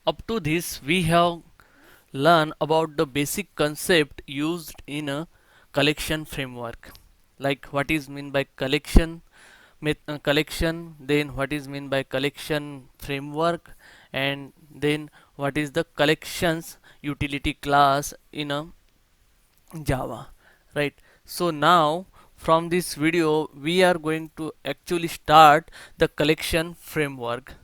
Up to this, we have learned about the basic concept used in a collection framework, like what is mean by collection, collection, then what is mean by collection framework, and then what is the collections utility class in a Java, right? So now from this video we are going to actually start the collection framework.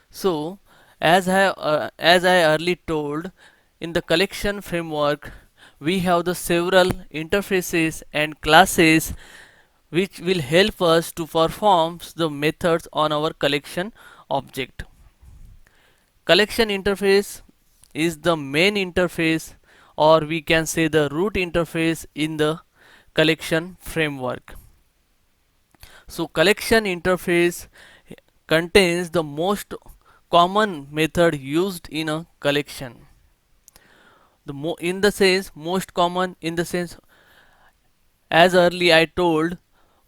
So as I early told, in the collection framework we have the several interfaces and classes which will help us to perform the methods on our collection object. Collection interface is the main interface, or we can say the root interface in the collection framework. So collection interface contains the most common method used in a collection. In the sense most common, in the sense, as early I told,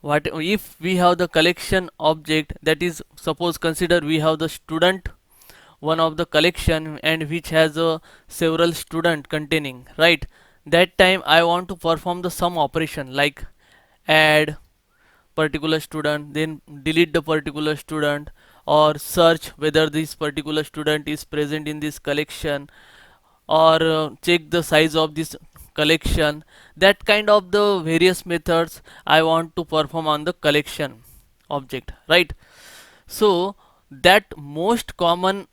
what if we have the collection object, that is, suppose consider we have the student one of the collection and which has a several student containing, right? That time I want to perform the sum operation like add particular student, then delete the particular student, or search whether this particular student is present in this collection, or check the size of this collection. That kind of the various methods I want to perform on the collection object, right? So that most common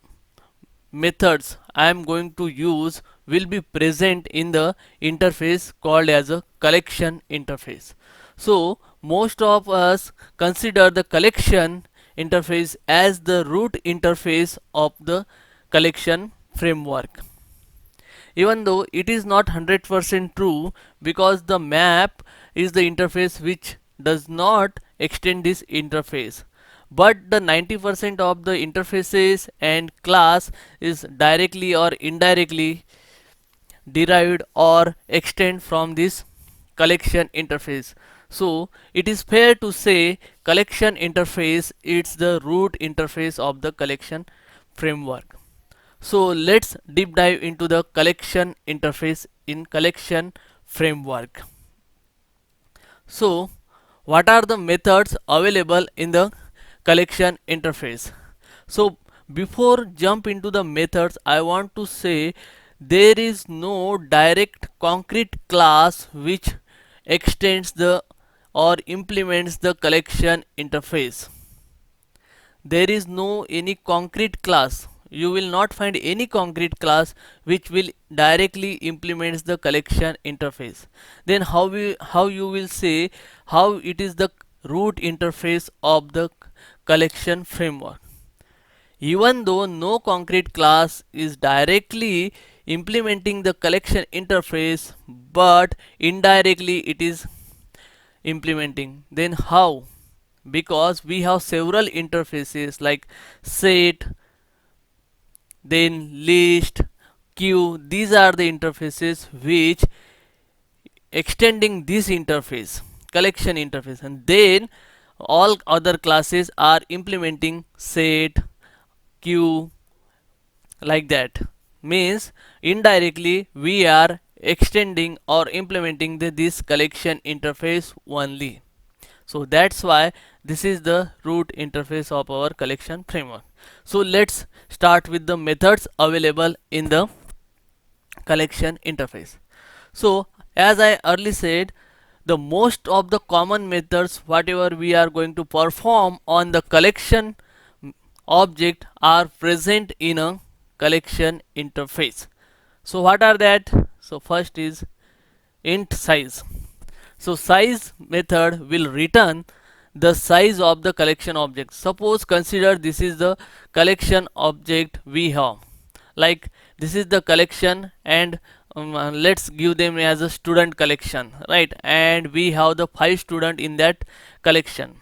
methods I am going to use will be present in the interface called as a collection interface. So most of us consider the collection interface as the root interface of the collection framework, even though it is not 100% true, because the map is the interface which does not extend this interface, but the 90% of the interfaces and class is directly or indirectly derived or extend from this collection interface. So it is fair to say collection interface is the root interface of the collection framework. So let's deep dive into the collection interface in collection framework. So what are the methods available in the collection interface? So before jump into the methods, I want to say there is no direct concrete class which extends the or implements the collection interface. There is no any concrete class. You will not find any concrete class which will directly implements the collection interface. Then how you will say how it is the root interface of the collection framework? Even though no concrete class is directly implementing the collection interface, but indirectly it is implementing. Then how? Because we have several interfaces like set, then list, queue. These are the interfaces which extending this interface, collection interface, and then all other classes are implementing set, queue, like that. Means indirectly we are extending or implementing this collection interface only. So that's why this is the root interface of our collection framework. So let's start with the methods available in the collection interface. So as I earlier said, the most of the common methods whatever we are going to perform on the collection object are present in a collection interface. So what are that? So first is int size. So size method will return the size of the collection object. Suppose consider this is the collection object we have, like this is the collection, and let's give them as a student collection, right? And we have the 5 student in that collection,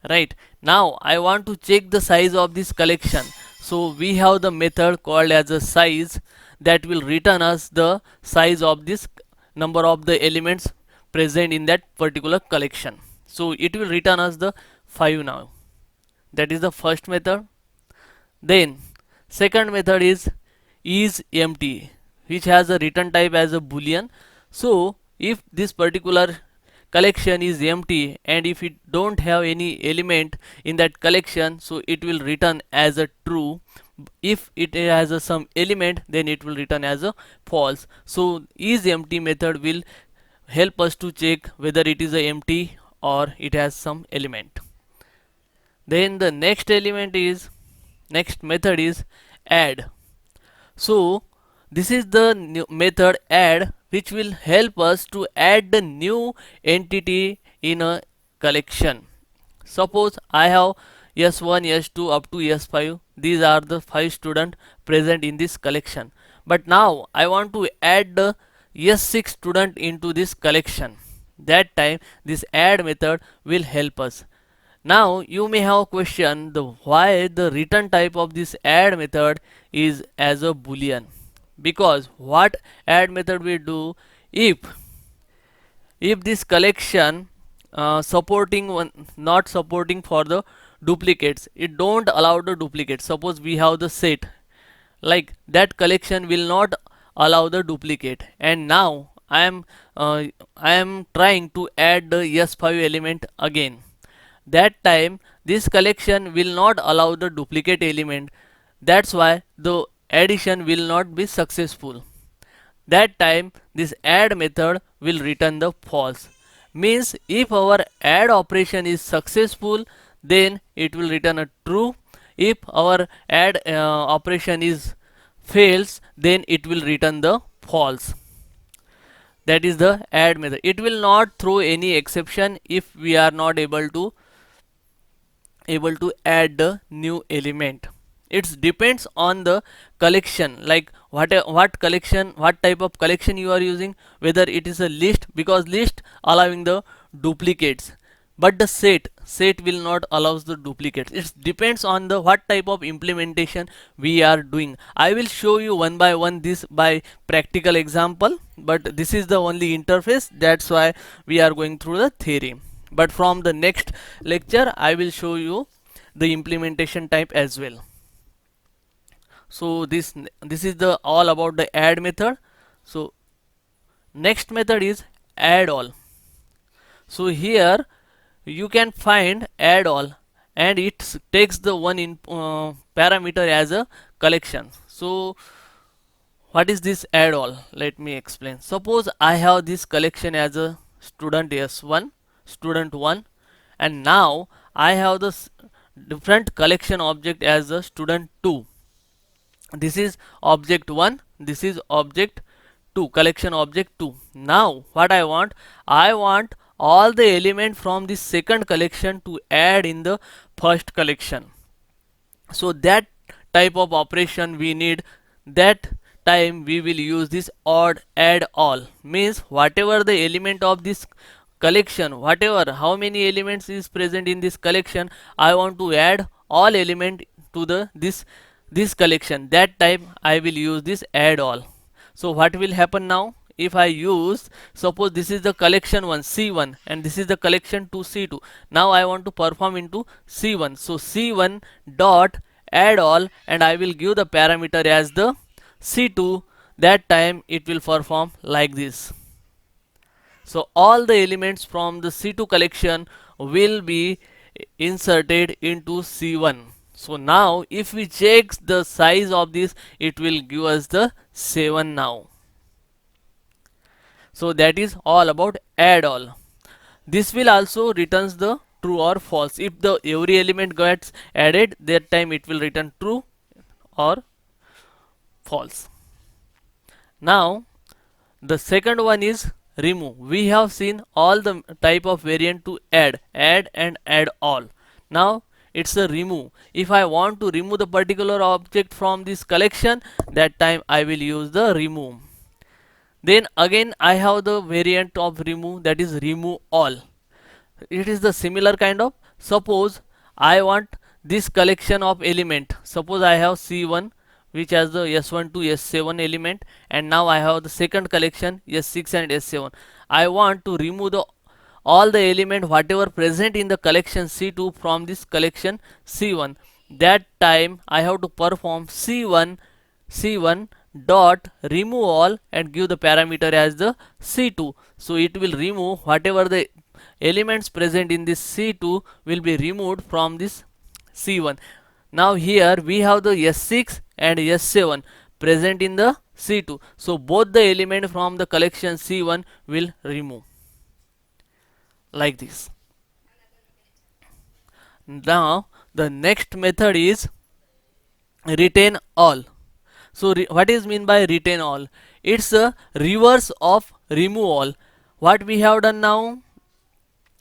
right? Now I want to check the size of this collection. So we have the method called as a size that will return us the size of this number of the elements present in that particular collection. So it will return us the 5 now. That is the first method. Then second method is is empty, which has a return type as a boolean. So if this particular collection is empty and if it don't have any element in that collection, so it will return as a true. If it has a some element, then it will return as a false. So is empty method will help us to check whether it is a empty or it has some element. Then the next method is add. So this is the new method add, which will help us to add the new entity in a collection. Suppose I have S1, S2 up to S5. These are the 5 students present in this collection. But now I want to add the S6 student into this collection. That time this add method will help us. Now you may have question the why the return type of this add method is as a boolean. Because what add method will do, if this collection supporting one not supporting for the duplicates, it don't allow the duplicates. Suppose we have the set, like that collection will not allow the duplicate, and now I am trying to add the S5 element again. That time this collection will not allow the duplicate element. That's why the addition will not be successful. That time this add method will return the false. Means if our add operation is successful, then it will return a true. If our add operation is fails, then it will return the false. That is the add method. It will not throw any exception if we are not able to add the new element. It depends on the collection, like what collection, what type of collection you are using, whether it is a list, because list allowing the duplicates, but the set will not allows the duplicates. It depends on the what type of implementation we are doing. I will show you one by one this by practical example, but this is the only interface. That's why we are going through the theory. But from the next lecture I will show you the implementation type as well. So this is the all about the add method. So next method is add all. So here you can find add all, and it takes the one in parameter as a collection. So what is this add all? Let me explain. Suppose I have this collection as a student S1, student 1, and now I have this different collection object as a student 2. This is object 1, this is object 2, collection object 2. Now what I want all the element from this second collection to add in the first collection. So that type of operation we need, that time we will use this odd add all. Means whatever the element of this collection, whatever how many elements is present in this collection, I want to add all element to the this collection. That time I will use this add all. So what will happen now? If I use, suppose this is the collection 1 C1 and this is the collection 2 C2. Now I want to perform into C1. So C1 dot add all, and I will give the parameter as the C2. That time it will perform like this. So all the elements from the C2 collection will be inserted into C1. So now if we check the size of this, it will give us the 7 now. So that is all about add all. This will also returns the true or false. If the every element gets added, that time it will return true or false. Now the second one is remove. We have seen all the type of variant to add and add all. Now it's a remove. If I want to remove the particular object from this collection, that time I will use the remove. Then again I have the variant of remove, that is remove all. It is the similar kind of. Suppose I want this collection of element. Suppose I have C1 which has the S1 to S7 element, and now I have the second collection S6 and S7. I want to remove the all the element whatever present in the collection C2 from this collection C1. That time I have to perform C1 C1 dot remove all and give the parameter as the C2. So it will remove whatever the elements present in this C2 will be removed from this C1. Now here we have the S6 and S7 present in the C2. So both the element from the collection C1 will remove like this. Now the next method is retain all. So what is mean by retain all? It's a reverse of remove all. What we have done now?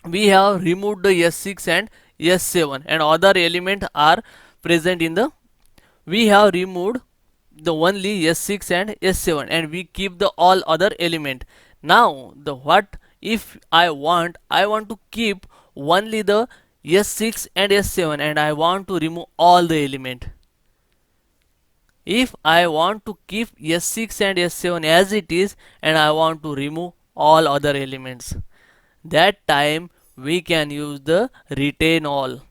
We have removed the S6 and S7 and other element are present in the, we have removed the only S6 and S7 and we keep the all other element. Now the what if I want to keep only the S6 and S7 and I want to remove all the element. If I want to keep S6 and S7 as it is and I want to remove all other elements, that time we can use the retain all.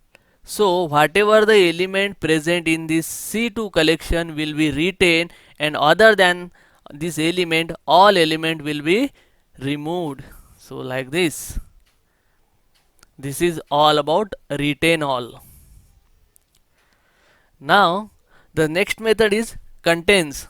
So whatever the element present in this C2 collection will be retained and other than this element all element will be removed. So like this. This is all about retain all. Now the next method is contains.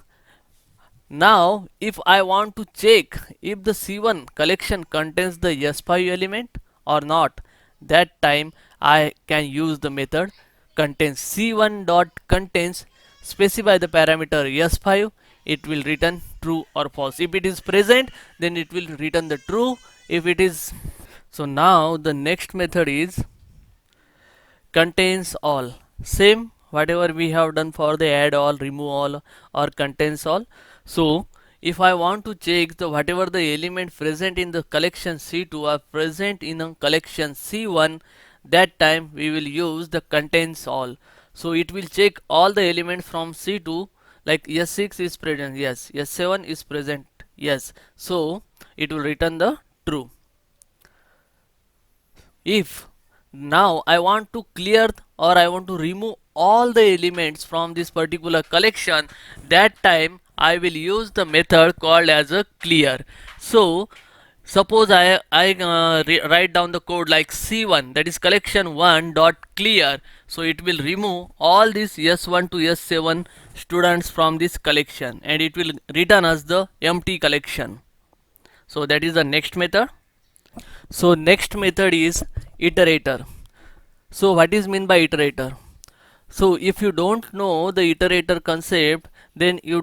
Now if I want to check if the C1 collection contains the S5 element or not, that time I can use the method contains. C1 dot contains, specify the parameter S5, it will return true or false. If it is present then it will return the true. If it is, so now the next method is contains all. Same whatever we have done for the add all, remove all or contains all. So if I want to check the whatever the element present in the collection C2 are present in a collection C1, that time we will use the contains all. So it will check all the elements from C2, like S6 is present, yes, S7 is present, yes, so it will return the true. If now I want to clear or I want to remove all the elements from this particular collection, that time I will use the method called as a clear. So suppose I write down the code like C1, that is collection 1 dot clear. So it will remove all these S1 to S7 students from this collection and it will return us the empty collection. So that is the next method. So next method is iterator. So what is mean by iterator? So if you don't know the iterator concept, then you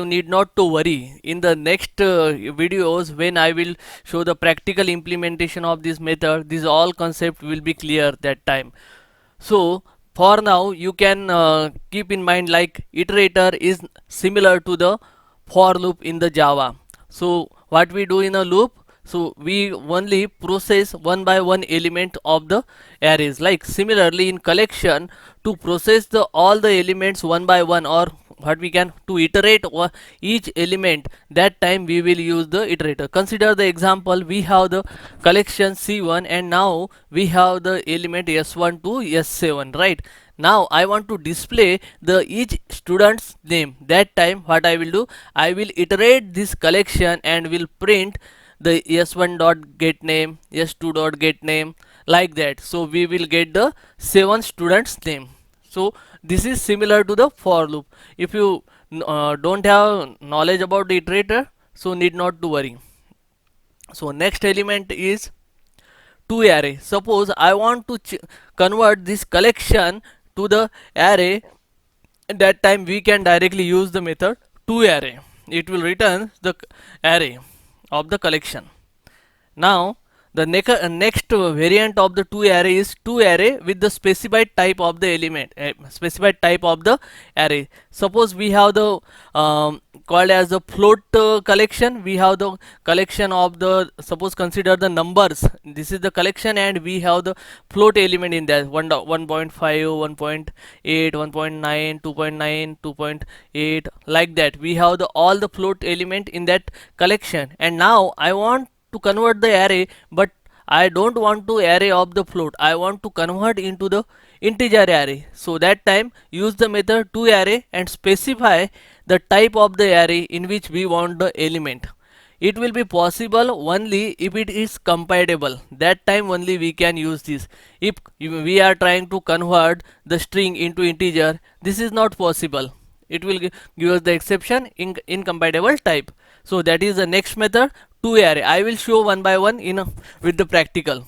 need not to worry. In the next videos when I will show the practical implementation of this method, these all concept will be clear that time. So for now you can keep in mind like iterator is similar to the for loop in the Java. So what we do in a loop, so we only process one by one element of the arrays. Like similarly in collection, to process the all the elements one by one, or what we can to iterate each element, that time we will use the iterator. Consider the example, we have the collection C1 and now we have the element S1 to S7, right? Now I want to display the each student's name. That time what I will do, I will iterate this collection and will print the S1 dot get name, S2 dot get name, like that. So we will get the 7 students name. So this is similar to the for loop. If you don't have knowledge about the iterator, so need not to worry. So next element is to array. Suppose I want to convert this collection to the array, at that time we can directly use the method to array. It will return the array of the collection. Now the next variant of the to array is to array with the specified type of the element, specified type of the array. Suppose we have the called as the float collection. We have the collection of the, suppose consider the numbers, this is the collection and we have the float element in there, 1.5, 1.8, 1.9, 2.9, 2.8, like that. We have the all the float element in that collection, and now I want to convert the array, but I don't want to array of the float, I want to convert into the integer array. So that time use the method to array and specify the type of the array in which we want the element. It will be possible only if it is compatible. That time only we can use this. If we are trying to convert the string into integer, this is not possible. It will give us the exception in incompatible type. So that is the next method, to array. I will show one by one with the practical.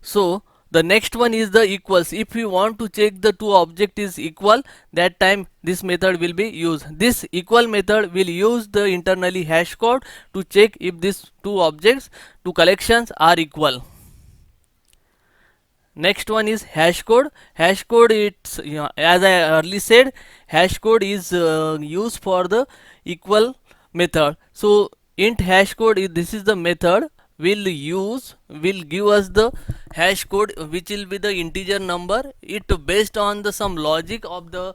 So the next one is the equals. If we want to check the two object is equal, that time this method will be used. This equal method will use the internally hash code to check if these two objects, two collections are equal. Next one is hash code. Hash code, it's, as I earlier said, hash code is used for the equal method. So int hash code is, this is the method will give us the hash code which will be the integer number. It based on the some logic of the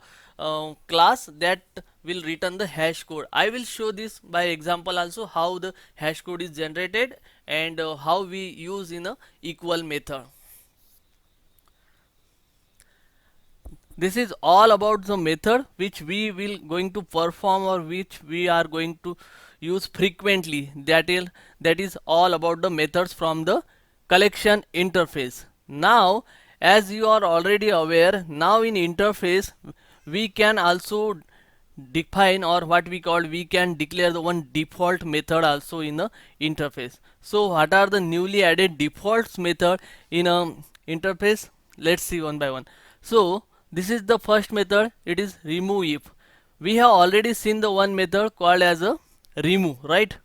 class that will return the hash code. I will show this by example also, how the hash code is generated and how we use in a equal method. This is all about the method which we will going to perform or which we are going to use frequently. That is all about the methods from the collection interface. Now as you are already aware, now in interface we can also define, or what we call, we can declare the one default method also in the interface. So what are the newly added defaults method in a interface? Let's see one by one. So this is the first method, it is remove if. We have already seen the one method called as a remove, right?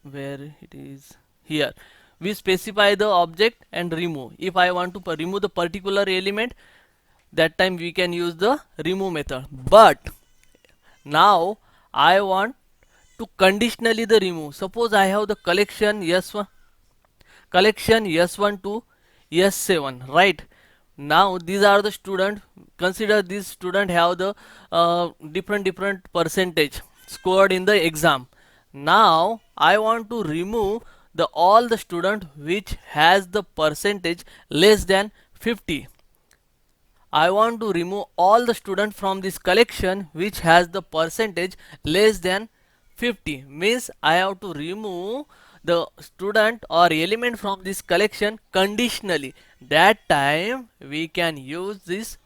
Where it is here. We specify the object and remove. If I want to remove the particular element, that time we can use the remove method. But now I want to conditionally the remove. Suppose I have the collection S1 to S7, right? Now these are the student. Consider this student have the different percentage scored in the exam. Now I want to remove the all the student which has the percentage less than 50. I want to remove all the student from this collection which has the percentage less than 50. Means I have to remove the student or element from this collection conditionally. That time we can use this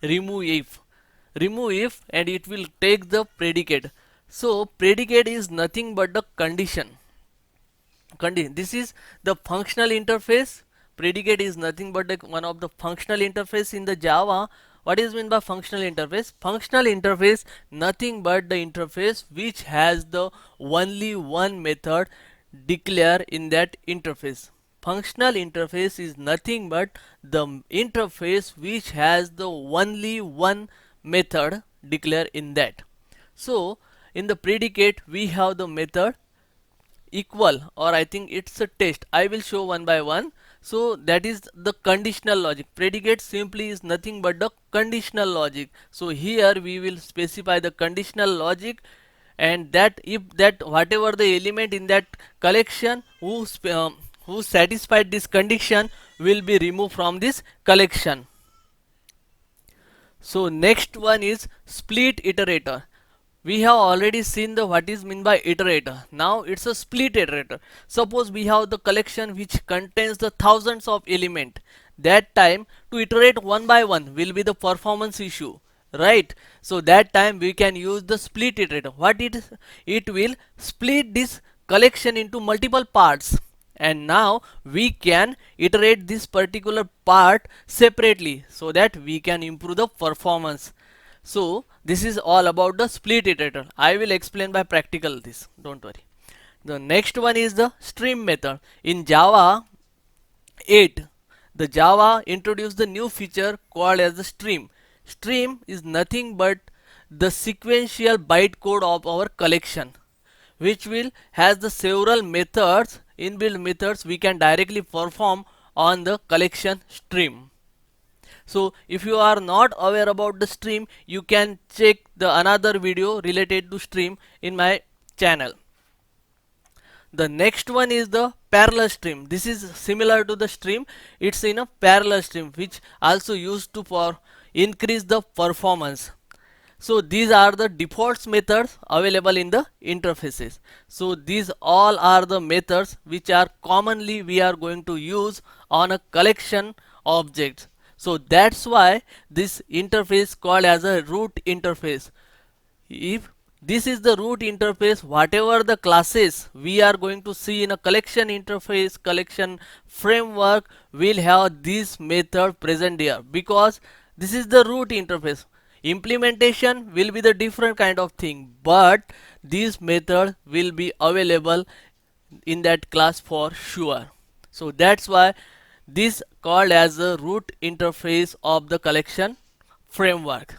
remove if, and it will take the predicate. So predicate is nothing but the condition. This is the functional interface. Predicate is nothing but one of the functional interface in the Java. What is meant by functional interface? Functional interface nothing but the interface which has the only one method declare in that interface. Functional interface is nothing but the interface which has the only one method declare in that. So in the predicate we have the method equal, or I think it's a test. I will show one by one. So that is the conditional logic. Predicate simply is nothing but the conditional logic. So here we will specify the conditional logic, and that if that whatever the element in that collection who satisfied this condition will be removed from this collection. So next one is split iterator. We have already seen the what is meant by iterator. Now it's a split iterator. Suppose we have the collection which contains the thousands of element. That time to iterate one by one will be the performance issue, right? So that time we can use the split iterator. What it is? It will split this collection into multiple parts, and now we can iterate this particular part separately so that we can improve the performance. So this is all about the split iterator. I will explain by practical this, don't worry. The next one is the stream method. In Java 8, the Java introduced the new feature called as the stream. Stream is nothing but the sequential bytecode of our collection, which will has the several methods, inbuilt methods we can directly perform on the collection stream. So if you are not aware about the stream, you can check the another video related to stream in my channel. The next one is the parallel stream. This is similar to the stream. It's in a parallel stream which also used to for increase the performance. So these are the default methods available in the interfaces. So these all are the methods which are commonly we are going to use on a collection objects. So that's why this interface called as a root interface. If this is the root interface, whatever the classes we are going to see in a collection interface, collection framework will have this method present here, because this is the root interface. Implementation will be the different kind of thing, but this method will be available in that class for sure. So that's why this called as the root interface of the collection framework.